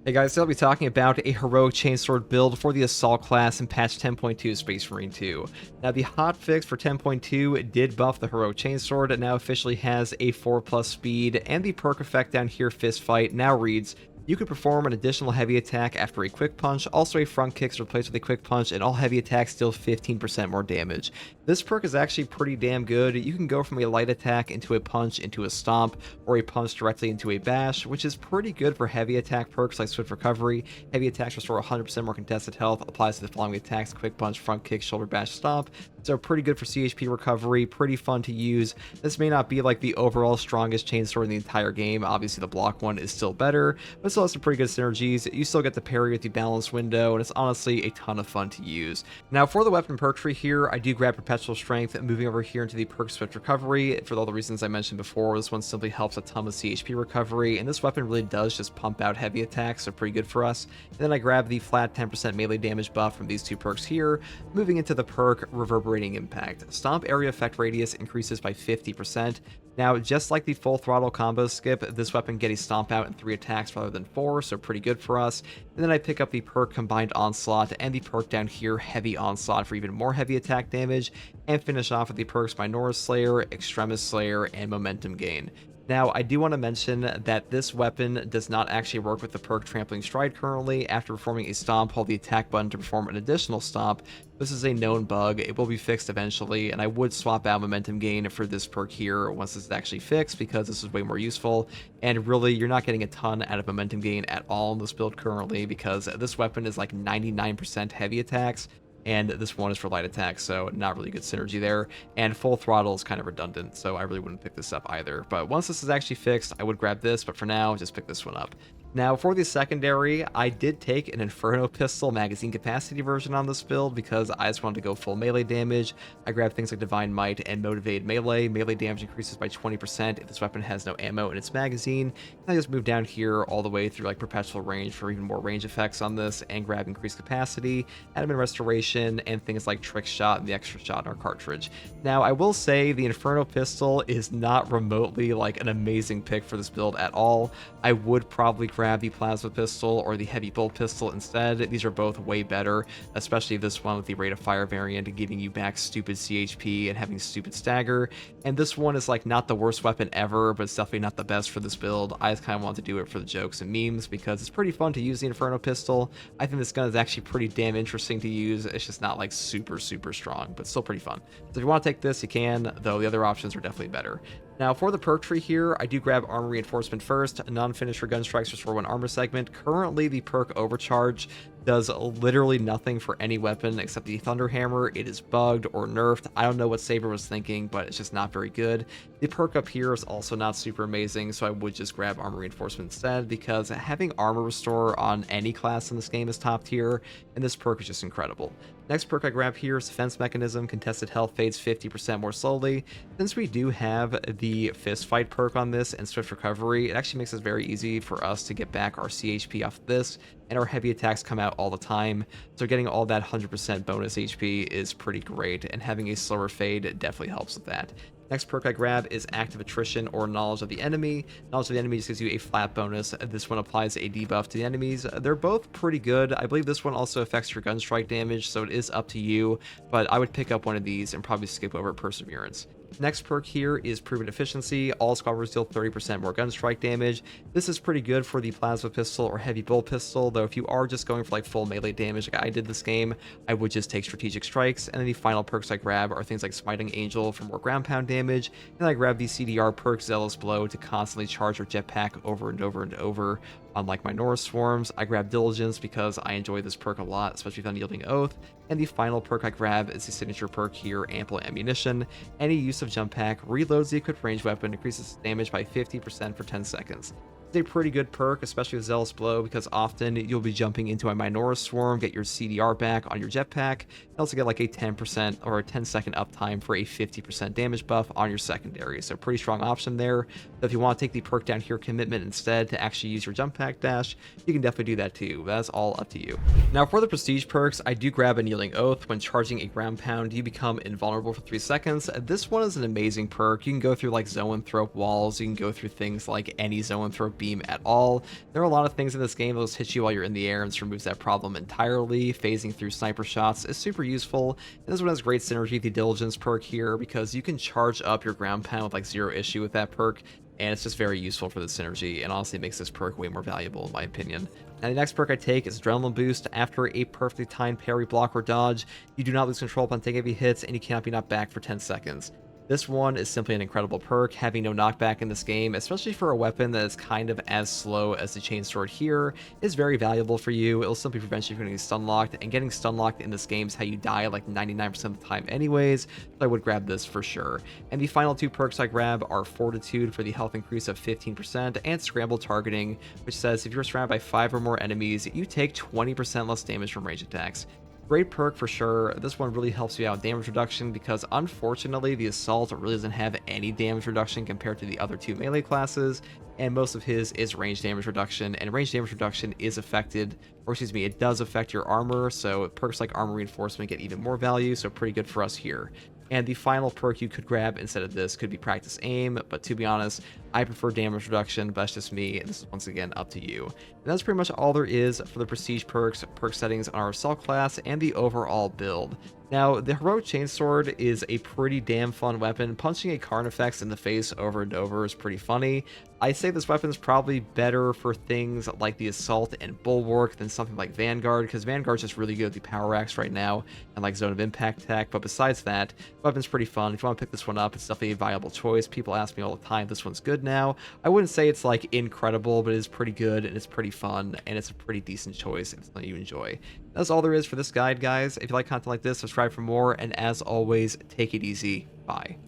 Hey guys, so I'll be talking about a heroic chainsword build for the assault class in patch 10.2 Space Marine 2. Now the hotfix for 10.2 did buff the heroic chainsword, and now officially has a 4+ speed, and the perk effect down here, fist fight, now reads: you can perform an additional heavy attack after a quick punch, also a front kick is replaced with a quick punch, and all heavy attacks deal 15% more damage. This perk is actually pretty damn good. You can go from a light attack into a punch into a stomp, or a punch directly into a bash, which is pretty good for heavy attack perks like swift recovery. Heavy attacks restore 100% more contested health, applies to the following attacks: quick punch, front kick, shoulder bash, stomp. So pretty good for CHP recovery, pretty fun to use. This may not be like the overall strongest chainsword in the entire game. Obviously the block one is still better, but still has some pretty good synergies. You still get the parry with the balance window, and it's honestly a ton of fun to use. Now for the weapon perk tree here, I do grab Perpetual Strength, moving over here into the perk Swift Recovery. For all the reasons I mentioned before, this one simply helps a ton with CHP recovery, and this weapon really does just pump out heavy attacks, so pretty good for us. And then I grab the flat 10% melee damage buff from these two perks here, moving into the perk Reverberating Impact. Stomp area effect radius increases by 50%. Now, just like the full throttle combo skip, this weapon gets a stomp out in 3 attacks rather than 4, so pretty good for us. And then I pick up the perk Combined Onslaught and the perk down here, Heavy Onslaught, for even more heavy attack damage, and finish off with the perks Minoru Slayer, Extremis Slayer, and Momentum Gain. Now, I do want to mention that this weapon does not actually work with the perk Trampling Stride currently. After performing a stomp, hold the attack button to perform an additional stomp. This is a known bug. It will be fixed eventually, and I would swap out Momentum Gain for this perk here once this is actually fixed, because this is way more useful. And really, you're not getting a ton out of Momentum Gain at all in this build currently, because this weapon is like 99% heavy attacks, and this one is for light attacks, so not really good synergy there. And full throttle is kind of redundant, so I really wouldn't pick this up either. But once this is actually fixed, I would grab this, but for now, just pick this one up. Now, for the secondary, I did take an Inferno Pistol magazine capacity version on this build because I just wanted to go full melee damage. I grabbed things like Divine Might and Motivated Melee. Melee damage increases by 20% if this weapon has no ammo in its magazine. And I just moved down here all the way through like Perpetual Range for even more range effects on this, and grab Increased Capacity, Adamant Restoration, and things like Trick Shot and the Extra Shot in our cartridge. Now, I will say the Inferno Pistol is not remotely like an amazing pick for this build at all. I would probably grab the Plasma Pistol or the Heavy Bolt Pistol instead. These are both way better, especially this one with the Rate of Fire variant giving you back stupid CHP and having stupid stagger. And this one is like not the worst weapon ever, but it's definitely not the best for this build. I just kind of want to do it for the jokes and memes because it's pretty fun to use the Inferno Pistol. I think this gun is actually pretty damn interesting to use. It's just not like super strong, but still pretty fun. So if you want to take this, you can, though the other options are definitely better. Now, for the perk tree here, I do grab Armor Reinforcement first. Non-finisher gun strikes restore 1 armor segment. Currently, the perk Overcharge does literally nothing for any weapon except the Thunder Hammer. It is bugged or nerfed. I don't know what Saber was thinking, but it's just not very good. The perk up here is also not super amazing, so I would just grab Armor Reinforcement instead, because having Armor Restore on any class in this game is top tier, and this perk is just incredible. Next perk I grab here is Defense Mechanism. Contested health fades 50% more slowly. Since we do have the Fist Fight perk on this and Swift Recovery, it actually makes it very easy for us to get back our CHP off this, and our heavy attacks come out all the time. So getting all that 100% bonus HP is pretty great, and having a slower fade definitely helps with that. Next perk I grab is Active Attrition or Knowledge of the Enemy. Knowledge of the Enemy just gives you a flat bonus. This one applies a debuff to the enemies. They're both pretty good. I believe this one also affects your gun strike damage, so it is up to you, but I would pick up one of these and probably skip over Perseverance. Next perk here is Proven Efficiency. All squabbers deal 30% more gun strike damage. This is pretty good for the Plasma Pistol or Heavy Bolt Pistol, though if you are just going for like full melee damage like I did this game, I would just take Strategic Strikes. And then the final perks I grab are things like Smiting Angel for more ground pound damage, and I grab the CDR perk Zealous Blow to constantly charge your jetpack over and over and over. Unlike my Norse Swarms, I grab Diligence because I enjoy this perk a lot, especially with Unyielding Oath. And the final perk I grab is the signature perk here, Ample Ammunition. Any use of jump pack reloads the equipped range weapon, increases damage by 50% for 10 seconds. It's a pretty good perk, especially with Zealous Blow, because often you'll be jumping into a Minoru Swarm, get your CDR back on your jetpack, and also get like a 10% or a 10-second uptime for a 50% damage buff on your secondary. So pretty strong option there. So if you want to take the perk down here, Commitment, instead to actually use your jump pack dash, you can definitely do that too. That's all up to you. Now for the prestige perks, I do grab Unyielding Oath. When charging a ground pound, you become invulnerable for 3 seconds. This one is an amazing perk. You can go through like Zoanthrope walls, you can go through things like any Zoanthrope beam at all. There are a lot of things in this game that will hit you while you're in the air, and this removes that problem entirely. Phasing through sniper shots is super useful, and this one has great synergy with the Diligence perk here, because you can charge up your ground pound with like zero issue with that perk, and it's just very useful for the synergy, and honestly makes this perk way more valuable in my opinion. Now the next perk I take is Adrenaline Boost. After a perfectly timed parry, block, or dodge, you do not lose control upon taking heavy hits, and you cannot be knocked back for 10 seconds. This one is simply an incredible perk. Having no knockback in this game, especially for a weapon that is kind of as slow as the Chainsword here, is very valuable for you. It'll simply prevent you from getting stun locked, and getting stun locked in this game is how you die like 99% of the time anyways, so I would grab this for sure. And the final two perks I grab are Fortitude for the health increase of 15%, and Scramble Targeting, which says if you're surrounded by 5 or more enemies, you take 20% less damage from range attacks. Great perk for sure. This one really helps you out with damage reduction, because unfortunately the Assault really doesn't have any damage reduction compared to the other two melee classes, and most of his is range damage reduction, and range damage reduction is affected, or excuse me, it does affect your armor, so perks like Armor Reinforcement get even more value, so pretty good for us here. And the final perk you could grab instead of this could be Practice Aim, but to be honest, I prefer damage reduction, but that's just me. This is once again up to you. And that's pretty much all there is for the prestige perks, perk settings on our Assault class, and the overall build. Now, the Heroic Chainsword is a pretty damn fun weapon. Punching a Carnifex in the face over and over is pretty funny. I say this weapon is probably better for things like the Assault and Bulwark than something like Vanguard, because Vanguard's just really good with the Power Axe right now, and like Zone of Impact tech, but besides that, the weapon's pretty fun. If you want to pick this one up, it's definitely a viable choice. People ask me all the time, this one's good now. I wouldn't say it's like incredible, but it is pretty good, and it's pretty fun, and it's a pretty decent choice if it's something you enjoy. That's all there is for this guide, guys. If you like content like this, subscribe for more, and as always, take it easy. Bye.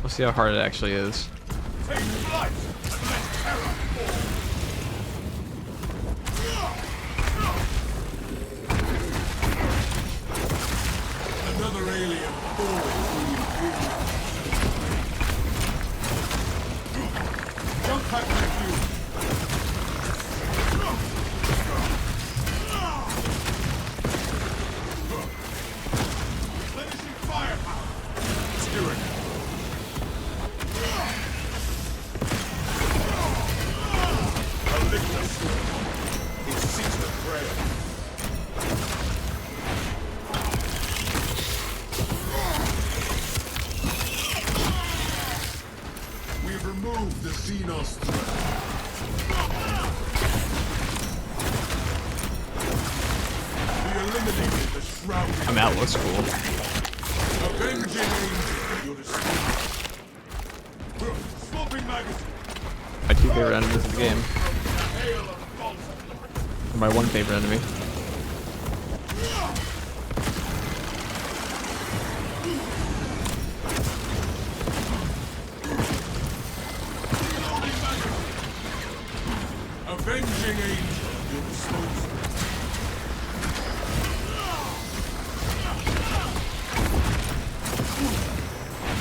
We'll see how hard it actually is. Take flight! Let terror fall! Another alien falling through the jump back with you! Replenishing firepower! Let's do it! It seeks the prey. We've removed the Xenos threat. We eliminated the shrouded. I'm out, looks cool. Avenging angel, you're destroyed. Swapping magazine. My two favorite enemies in the game. Hail of bolts. Or my one favorite enemy. Avenging angel, your disposal.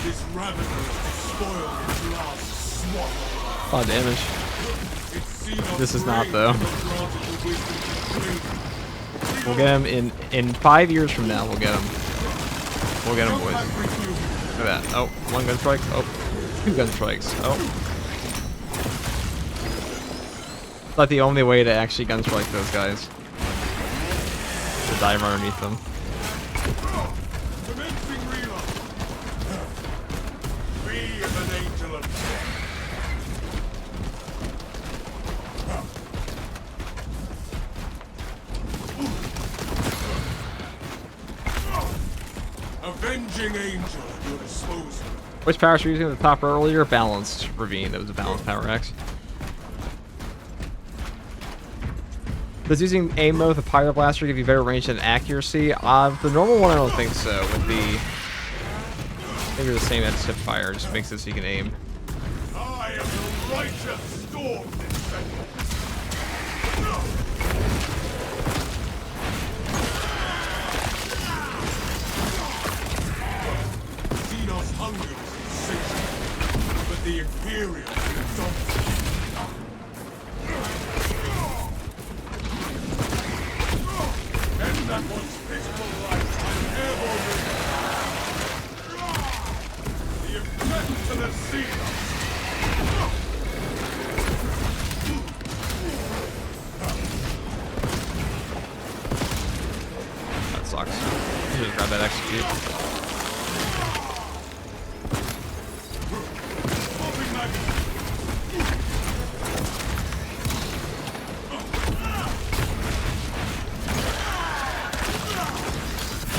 This ravener has spoiled its last swallow. A lot of damage. It's seen This is a not, brain though. that granted the wisdom to dream. We'll get him in 5 years from now. We'll get him. We'll get him, boys. Back with you. Look at that. Oh, one gun strike. Oh, two gun strikes. Oh. It's not the only way to actually gun strike those guys. To dive underneath them. Commencing reload. Be an angel of death. Avenging angel at your disposal. Which power should we using at the top earlier? Balanced Ravine. That was a balanced power axe. Does using aim mode with a Pyro Blaster give you better range and accuracy? The normal one, I don't think so. With the... maybe the same as tip fire, just makes it so you can aim. I am the righteous storm descendant. Xenos hunger is insatiable, but the Imperial is exalted. And that one's pitiful life, I'm airborne with the effect to the Xenos. box. Just grab that execute.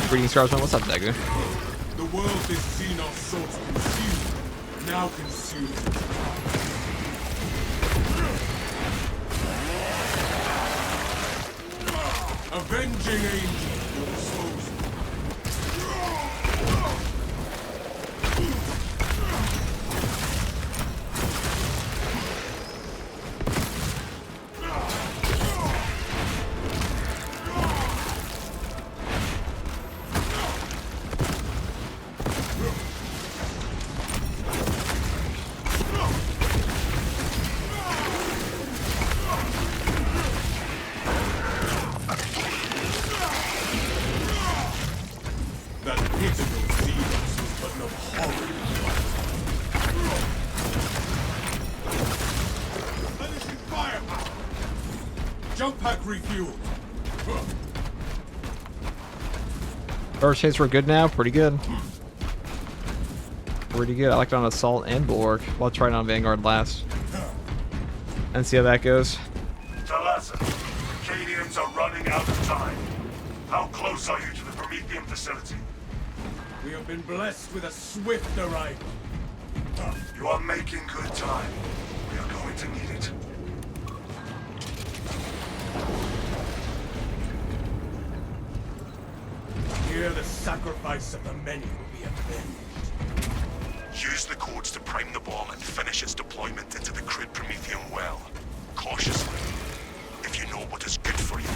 Greetings, Starsman. What's up, Degu? The world this Xenos sought to consume, now consumes it. Avenging angel, your disposal. That pitiful Xenos was but an abhorrent fight. Finishing firepower! Jump pack refueled. First chase were good now. Pretty good. Pretty good. I liked it on Assault and Bulwark. I'll try it on Vanguard last. And see how that goes. Talassa, the Cadians are running out of time. How close are you to the Promethean facility? We have been blessed with a swift arrival. You are making good time. We are going to need it. Here the sacrifice of the many will be avenged. Use the codes to prime the bomb and finish its deployment into the crude Promethean well. Cautiously, if you know what is good for you.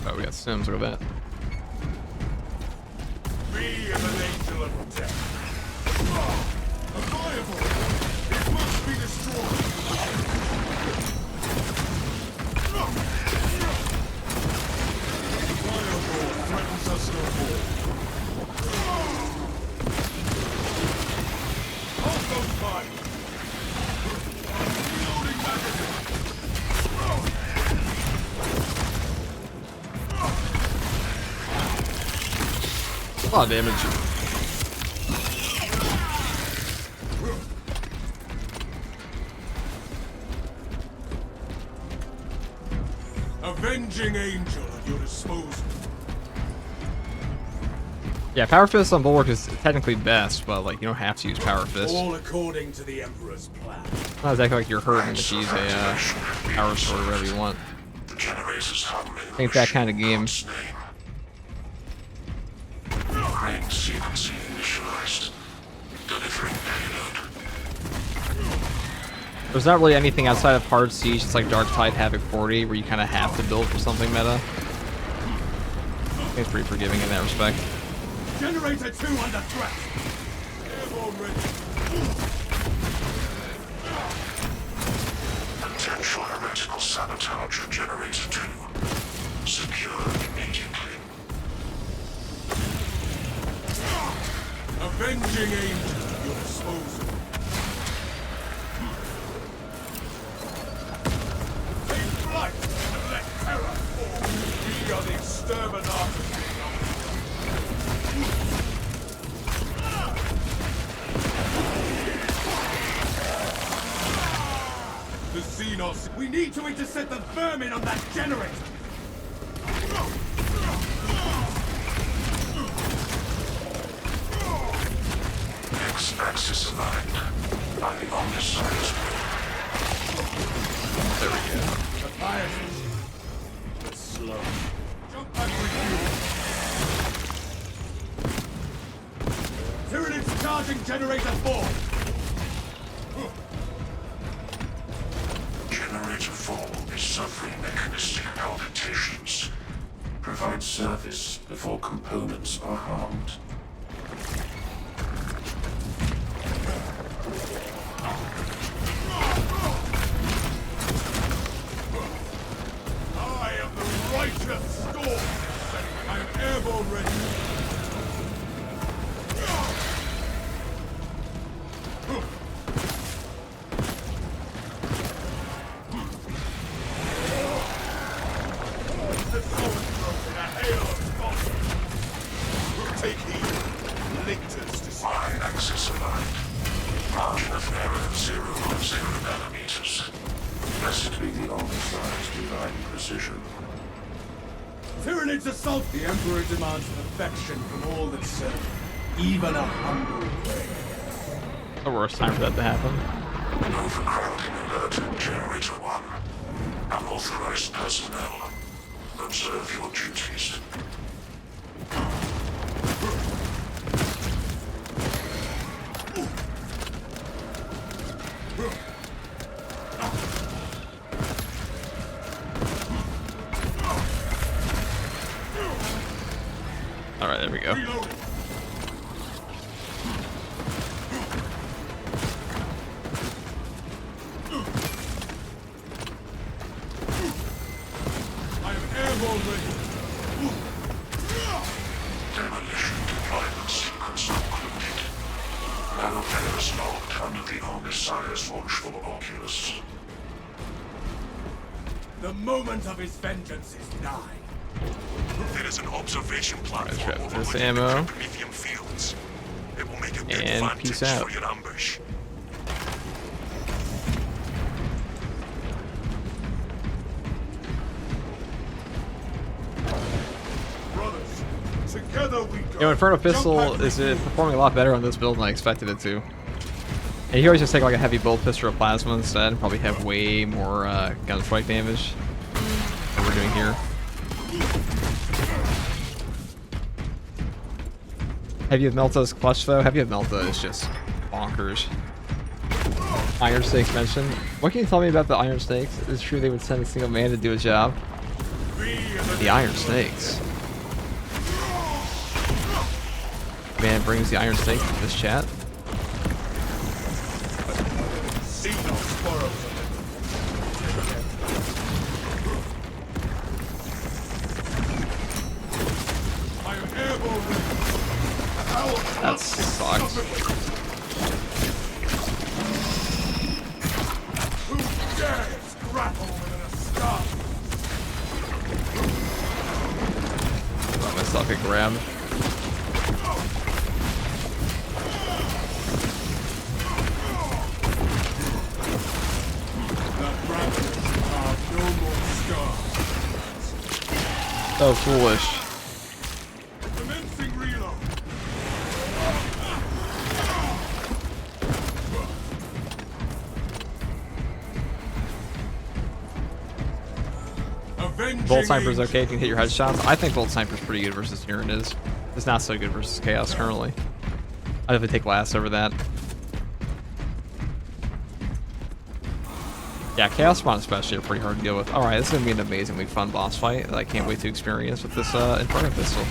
Oh, we got Sims. Look at that. Be an angel of death. A fireball! It must be destroyed! Fireball threatens us no more. Hold those fires! Reloading magazine! A lot of damage. Avenging angel at your disposal. Yeah, Power Fist on Bulwark is technically best, but like you don't have to use Power Fist. All according to the Emperor's plan. Not exactly like you're hurting if you use a Power Sword or whatever you want. The generators have made Ain't that kind of game. Ring sequencing initialized. Delivering payload. There's not really anything outside of Hard Siege. It's like Dark Tide Havoc 40, where you kind of have to build for something meta. I think it's pretty forgiving in that respect. Generator 2 under threat. Airborne ready. Potential heretical sabotage of Generator 2. Secure immediately. Avenging angel at your disposal. Take flight and let terror fall. We are the exterminators. The Xenos. We need to intercept the vermin on that generator. X-axis aligned. By the omniscience. There we go. The fire station. But slow. Jump back refuel. Tyranid's charging generator 4. Generator 4 is suffering mechanistic palpitations. Provide service before components are harmed. I am the righteous storm. I am airborne ready. decision. Tyranid's assault! The Emperor demands perfection from all that serve, even a humble prey. The worst time for that to happen. Overcrowding alert in Generator 1. Unauthorized personnel. Observe your duties. Alright, there we go. Reloading. I am airborne ready. Demolition deployment sequence concluded. Manifest logged under the Omnissiah's watchful oculus. The moment of his vengeance is nigh. There is an observation platform grab this overlooking ammo. the Prometheum fields. It will make a good And vantage peace out. for your ambush. Brothers, together we go. You know, Inferno Jump Pistol back is with you. performing a lot better on this build than I expected it to. And you always just take like a heavy bolt pistol or plasma instead, and probably have way more gunstrike damage than we're doing here. Heavy of Melta's clutch though. Heavy of Melta is just bonkers. Iron Snakes mentioned. What can you tell me about the Iron Snakes? It's true they would send a single man to do a job. The Iron Snakes. Man brings the Iron Snake to this chat. See no sparrows. I am airborne ready. That sucks. Who dares grapple with an ascot? I myself get grabbed. That rabbit have no more scars. So foolish. Commencing reload. Avenging Bolt Sniper's Angel. okay if you can hit your headshots. I think Bolt Sniper's pretty good versus Tyranid. It's not so good versus Chaos currently. I'd definitely take Last over that. Yeah, Chaos Spawn especially are pretty hard to deal with. Alright, this is going to be an amazingly fun boss fight that I can't wait to experience with this Inferno Pistol.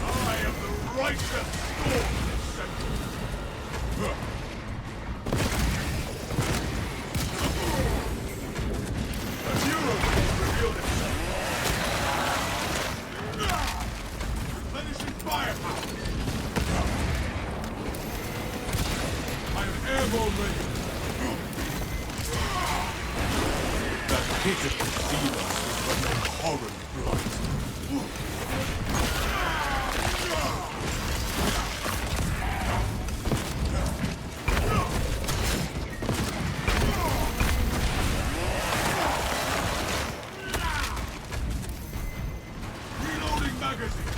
I am the righteous storm descendant. A hero has revealed itself. Replenishing firepower. I am airborne ready. That pitiful zero is but an abhorrent blight. Reloading magazine.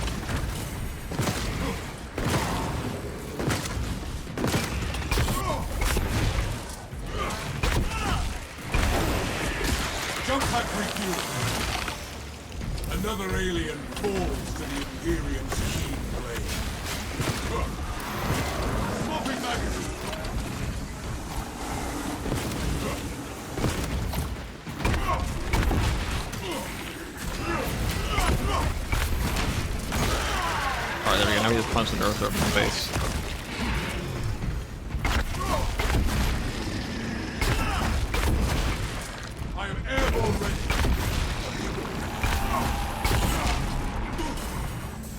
Jump pack refuel. Another alien falls to the Imperium's keen blade. Swapping magazine. Alright, there we go. Now we just punch the Earth over the face. I am airborne ready.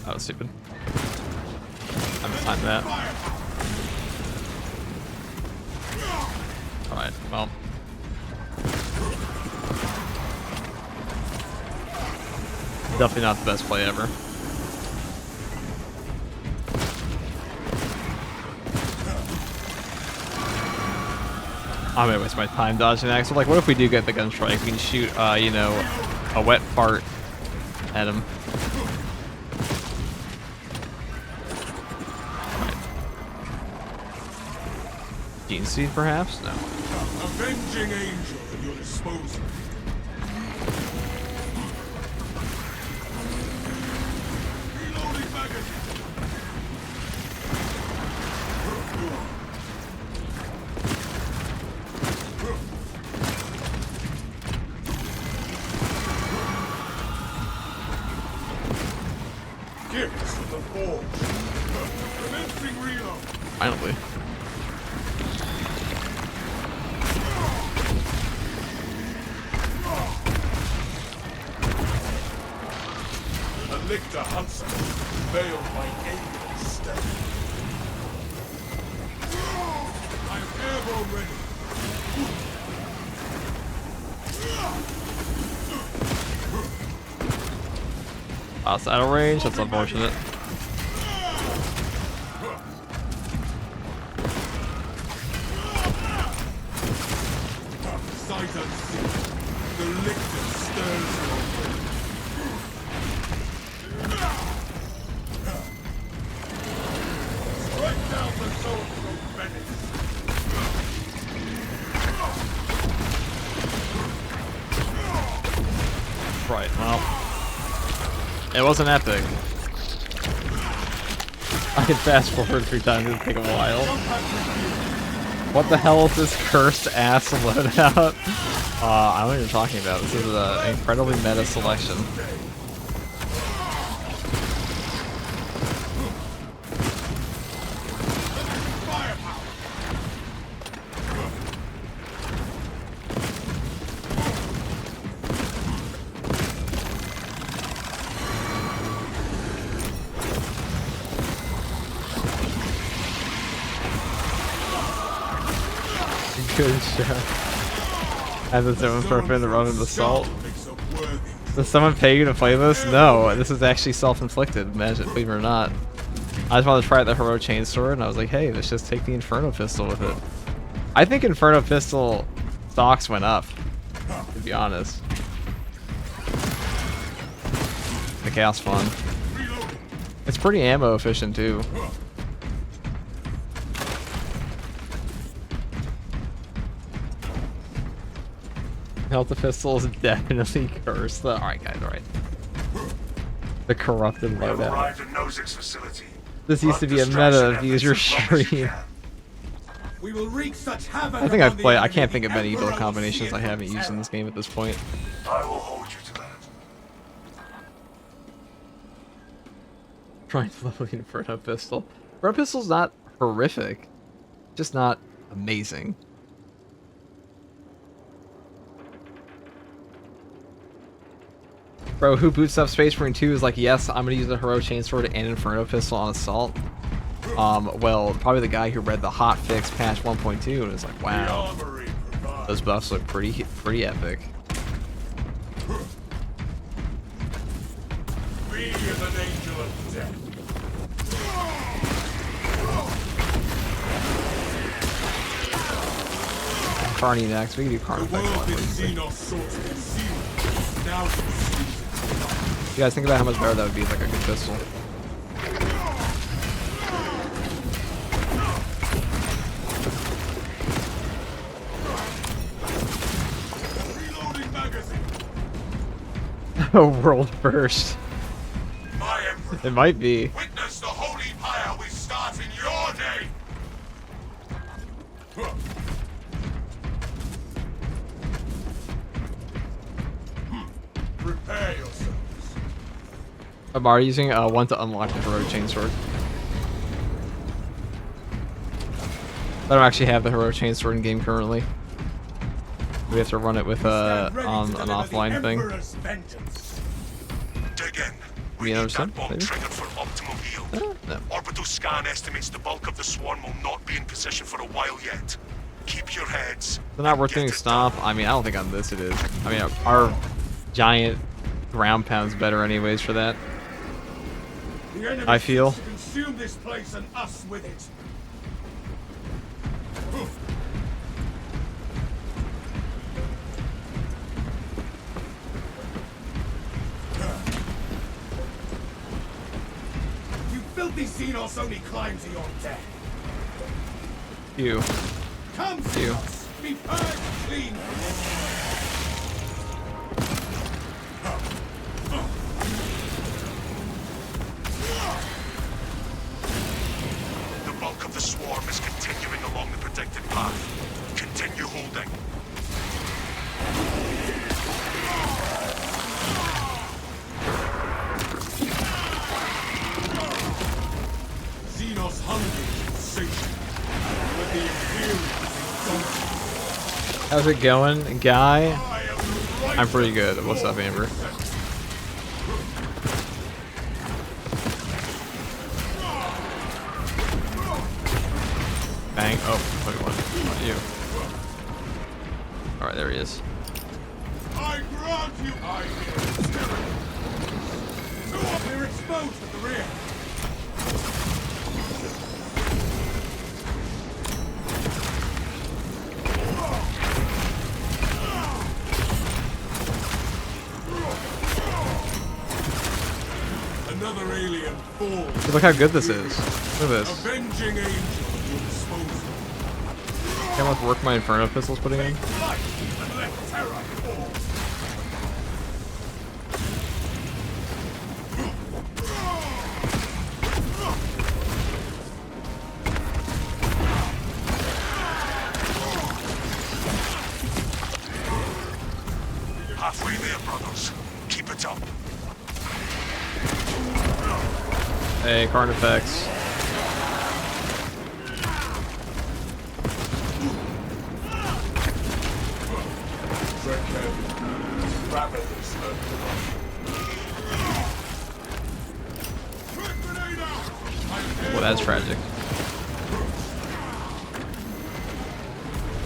That was stupid. I'm just timing that. Alright, well. Definitely not the best play ever. I'm gonna waste my time dodging that. So like, what if we do get the gun strike? We can shoot, you know, a wet fart at him. Gene seed, perhaps? No. Avenging angel at your disposal. Reloading magazine. Gifts of the forge. Commencing reload. Finally. A lictor hunts us, veiled by alien stealth. I'm airborne ready. Outside of range, that's unfortunate. Sight unseen, the lictor stirs your will. Strike down the soul from Venice. Right, well. It wasn't epic. I can fast forward 3 times, it'll take a while. What the hell is this cursed ass loadout? I don't know what you're talking about. This is an incredibly meta selection. Good shot. As a someone perfect to run an assault. Does someone pay you to play this? No, this is actually self-inflicted, imagine, believe it or not. I just wanted to try out the Heroic Chainsword, and I was like, hey, let's just take the Inferno Pistol with it. I think Inferno Pistol stocks went up, to be honest. The Chaos fun. It's pretty ammo efficient, too. Delta Pistol is definitely cursed. Alright, guys, alright. The corrupted loadout. Arrived at Nozick's facility. This used to be a meta of user stream. We will wreak such havoc. I think I've played. I can't think of many build combinations I haven't used in this game at this point. I will hold you to that. Trying to level the Inferno Pistol. Inferno Pistol's not horrific, just not amazing. Bro, who boots up Space Marine 2 is like, yes, I'm gonna use the Heroic Chainsword and Inferno Pistol on Assault. Well, probably the guy who read the hotfix patch 1.2 and was like, wow, those buffs look pretty epic. Be an angel of death. Carney next. We can do Carney The world didn't next. see no sorts of concealment. Now it sees it. You guys think about how much better that would be with like a good pistol. Reloading magazine. A world first. My emperor, It might be. witness the holy pyre we start in your day. Prepare yourselves. I'm already using one to unlock the Heroic Chainsword. I don't actually have the Heroic Chainsword in game currently. We have to run it with an offline thing. Dig in. You We need understand? that bomb Maybe? triggered for optimal yield. No. Orbital scan estimates the bulk of the swarm will not be in position for a while yet. Keep your heads. They're not worth Get doing it stomp. I mean, I don't think on this it is. I mean, our giant ground pound's better anyways for that. The enemy I feel. seeks to consume this place and us with it. filthy Xenos only climb to your death. You. Come, You. Xenos, be purged clean from this. The bulk of the swarm is continuing along the predicted path. Continue holding. Xenos hungry and satiate, but the Imperials indulgent. How's it going, guy? I am the I'm pretty good. What's up, Amber? Bang. Oh, 21. Not you. Alright, there he is. I grant you I hear tyranny. We're exposed at the rear. Another alien falls. Look how good this is. Look at this. Avenging angel at your disposal. See how much work my Inferno pistol's putting in? Take life and let terror fall. Halfway there, brothers. Keep it up. Hey, Carnifex. Tread carefully. Rapidly slow. Grenade out! Well, that's tragic.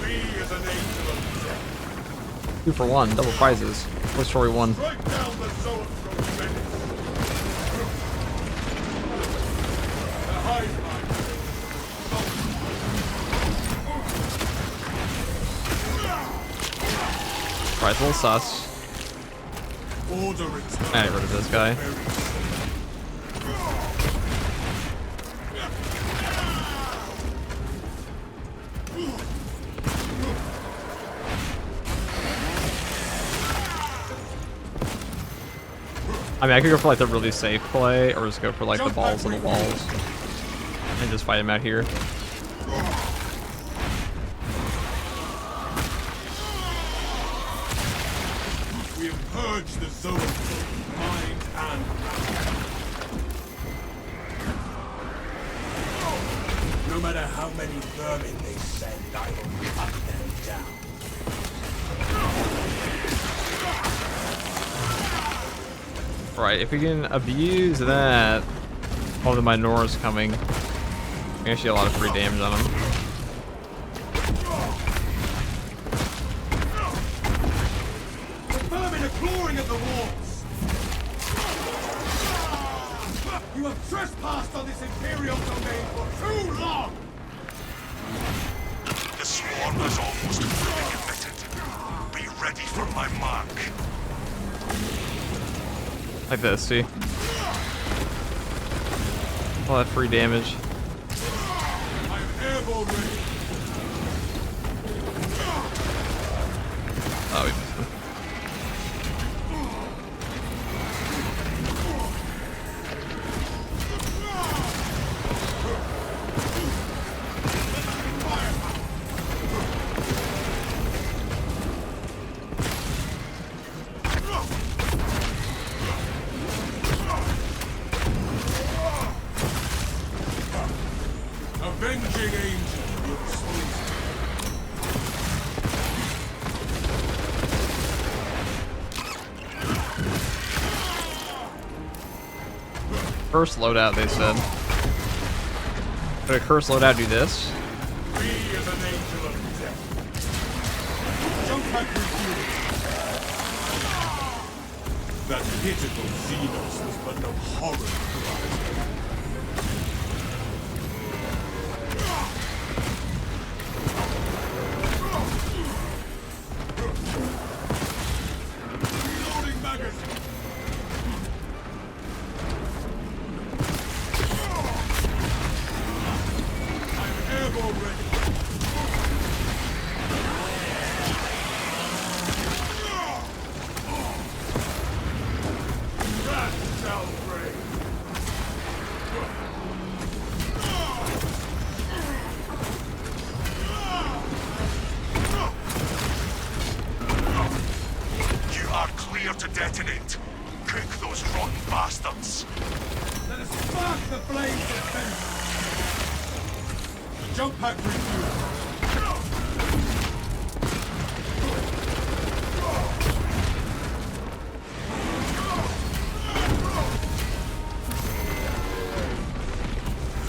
Be as an angel of death. 2 for 1, double prizes. Toy Story 1. Strike down the Zoanthrope menace. The hive mind. Alright, it's a little sus. Order return. I get rid of this guy. I mean, I could go for like the really safe play, or just go for like the balls of the walls, and just fight him out here. We have purged the Zoanthrope, mind and matter. No matter how many vermin they send, I will cut them down. Right, if we can abuse that, all the Minora's coming. We can actually get a lot of free damage on him. The vermin are clawing at the walls. You have trespassed on this Imperial domain for too long. The swarm is almost fully committed. Be ready for my mark. Like this, see? All that free damage. I'm airborne ready. Oh, we missed him. Avenging angel at your disposal. First loadout, they said. Could a curse loadout do this? Be as an angel of death. Jump back refueling. That pitiful Xenos was but no horror cry. Reloading magazine. Detonate. Cook those rotten bastards. Let us spark the flames of vengeance. Jump pack refuel.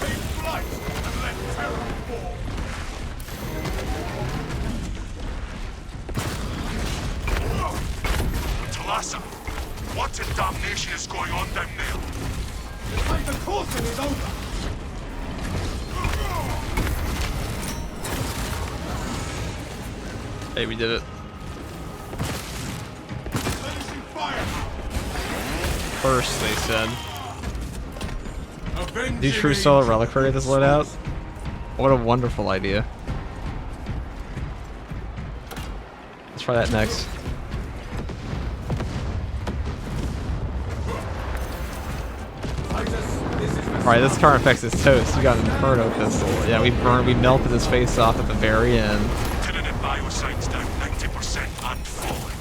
Take flight and let terror fall. Talassa, what in damnation is going on down there? It's like the course is over. Hey, we did it. Finishing fire. First, they said. Avenging Do true solo angel. reliquary at this loadout? What a wonderful idea. Let's try that next. Alright, this current effects is toast. You got an Inferno pistol. Yeah, we melted his face off at the very end. Tyranid biocides down 90% and falling.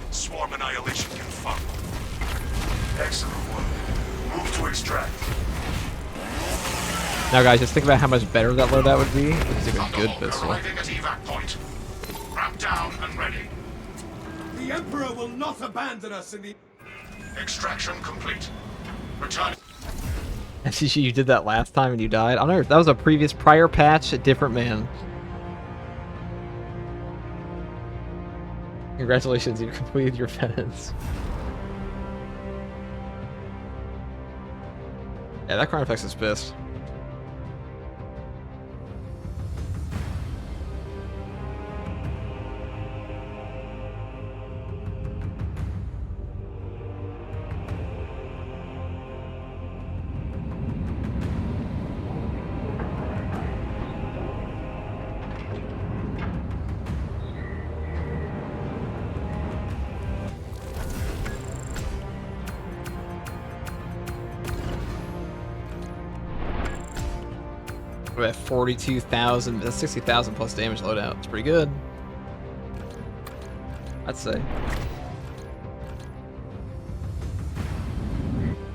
Swarm annihilation confirmed. Excellent work. Move to extract. Now guys, just think about how much better that loadout would be if you took a good Thunderhawk pistol. arriving at evac point. Ramp down and ready. The Emperor will not abandon us in the... Extraction complete. Return. FCG, you did that last time and you died? I don't know, that was a prior patch, a different man. Congratulations, you completed your penance. Yeah, that current effects is pissed. We're at 42,000, that's 60,000 plus damage loadout. It's pretty good, I'd say.